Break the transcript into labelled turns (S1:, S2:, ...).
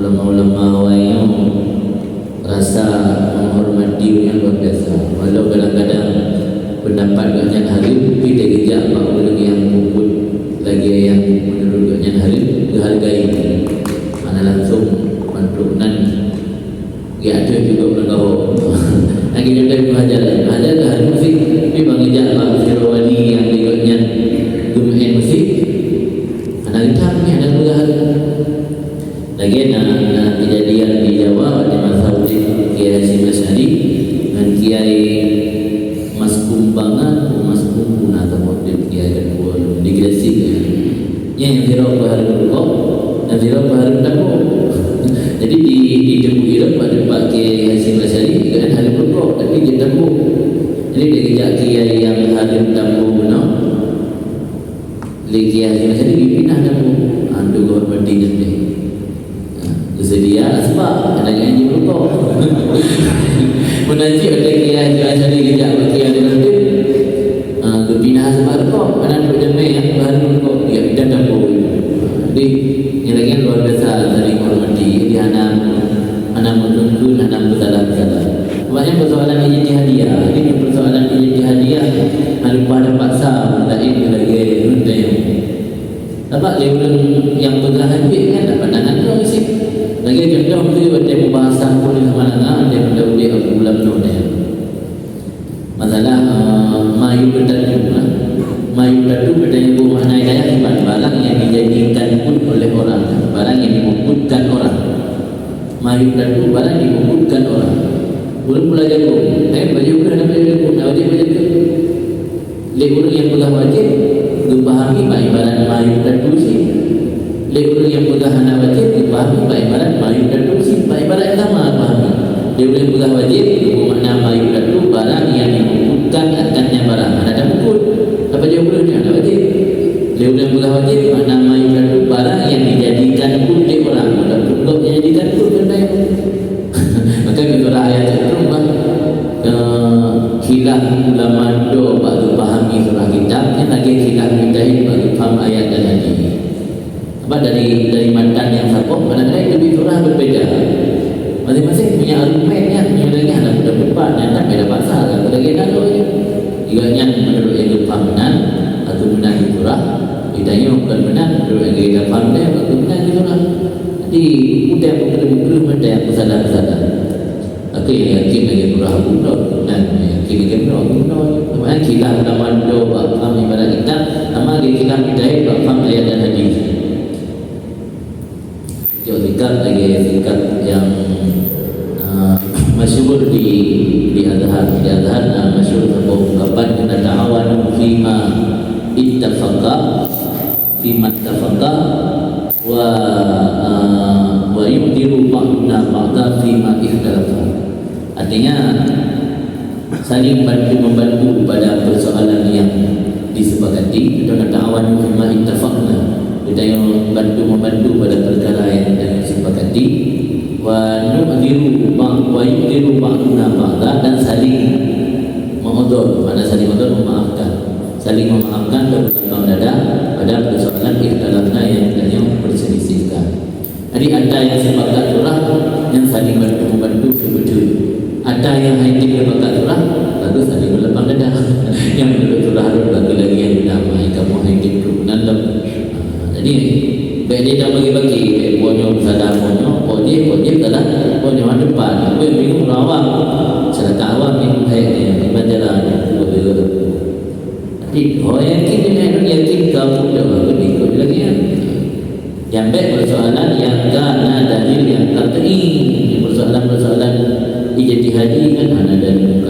S1: ulama-ulama yang rasa menghormati yang luar biasa. Walau kadang-kadang pendapat Ganyan Halim kita kejap bahawa yang puput lagi yang menurut Ganyan Halim dihargai. Mana langsung mantunan ya ada juga bergaul. Lagi ada pengajaran ada hari musik tapi bagi jawab Firawali yang digotnya gumain musik anak hitam ada bergaul. Lagi nak kejadian di Jawa di masa Kiai Hasyim Asy'ari dan Kiai Mas Kumbangan Mas Kumpuna atau waktu Kiai kedua di Gresik yang Firau Bahar Berkok dan Firau Bahar Berkok. Jadi di Jembu Irem pada Pak Kiai Hasyim Asy'ari kan Halim Berkok tapi di Jembu. Jadi dia kejak Kiai yang Halim Dambu benar. Kiai Hasyim Asy'ari dipindah Dambu. Andu hormati dia. Sedia sebab ada yang berkok. Menanti ada Kiai Hasyim Asy'ari kejak Kiai Halim kepindah sebab berkok. Ada berjemai yang baru berkok dia pindah Dambu. Jadi ini lagi luar biasa saling hormati. Jadi anak menunggu, anak bersalah-salah. Banyak persoalan ijtihadiyah. Ini persoalan ijtihadiyah ada pada paksa lain lagi rundai. Sebab dia yang pegang kan dapat pandangan tu mesti. Lagi contoh tu ada pembahasan pun sama dengan dia benda-benda aku belum tahu dia. Masalah mayu bertatu. Mayu bertatu bertanya bu makna hidayah sifat barang yang dijadikan pun oleh orang, barang yang dimuputkan orang. Mayu bertatu barang dimuputkan orang. Belum pula jagung. Baju pula nak baju jagung. Nak wajib baju jagung. Lek orang yang pegang wajib dipahami pak ibarat mayu bertatu si. Lek orang yang pegang anak wajib dipahami pak ibarat mayu bertatu si. Pak ibarat yang sama pahami. Lek orang yang pegang wajib makna mayu bertatu barang yang dimuputkan akannya barang. Ada mukut. Apa jawab dia ada wajib. Dia udah pegang wajib makna mayu bertatu barang yang dijadikan pun oleh orang. Ada pun yang dijadikan pun benda yang maka kita ayat itu khilaf ulama do bagi pahami surah kitab yang lagi khilaf kita bagi faham ayat dan hadis. Apa dari matan yang satu kadang-kadang lebih surah berbeda. Masing-masing punya argumennya, punya lagi ada pendapat dan tak beda pasal kan. Lagi ada je. Iganya menurut yang faham benar atau benar di surah, kitanya bukan benar menurut yang kita faham dia atau benar di surah. Jadi udah buku-buku benda yang kesadaran-kesadaran. Aku yang yakin lagi murah budak dan yakin lagi murah budak. Kemudian kita ulama do faham ibarat kita, sama kita hidayah faham ayat dan hadis. Jauh sikap lagi sikap yang masyhur di Azhar. Di Azhar masyhur sebuah ungkapan kena ta'awanu fima ittafaqa wa yudiru ba'duna ba'da fima ikhtalafa. Artinya saling bantu-membantu pada persoalan yang disepakati. Kita ta'awanu fima ittafaqna. Kita yang bantu-membantu pada perkara yang disepakati. Wa yudiru ba'duna ba'da dan saling mengudur. Mana saling mengudur memaafkan. Saling memaafkan berkata dada pada persoalan ikhtilafna yang berselisihkan. Jadi ada yang sepakat surah yang saling membantu betul. Ada yang hanya sepakat surah lalu saling berlepang dada. Yang menurut surah lalu lagi yang bernama kamu hanya berkenalan. Jadi baik dia dah bagi-bagi bonyo sadar bonyo wajib dalam bonyo depan. Aku bingung awam. Sedekah awam yang baik ibadah jadi orang yakin kamu dah berikut lagi ya. Yang baik persoalan yang kana dalil yang qat'i, persoalan ijtihadi kan ada dalil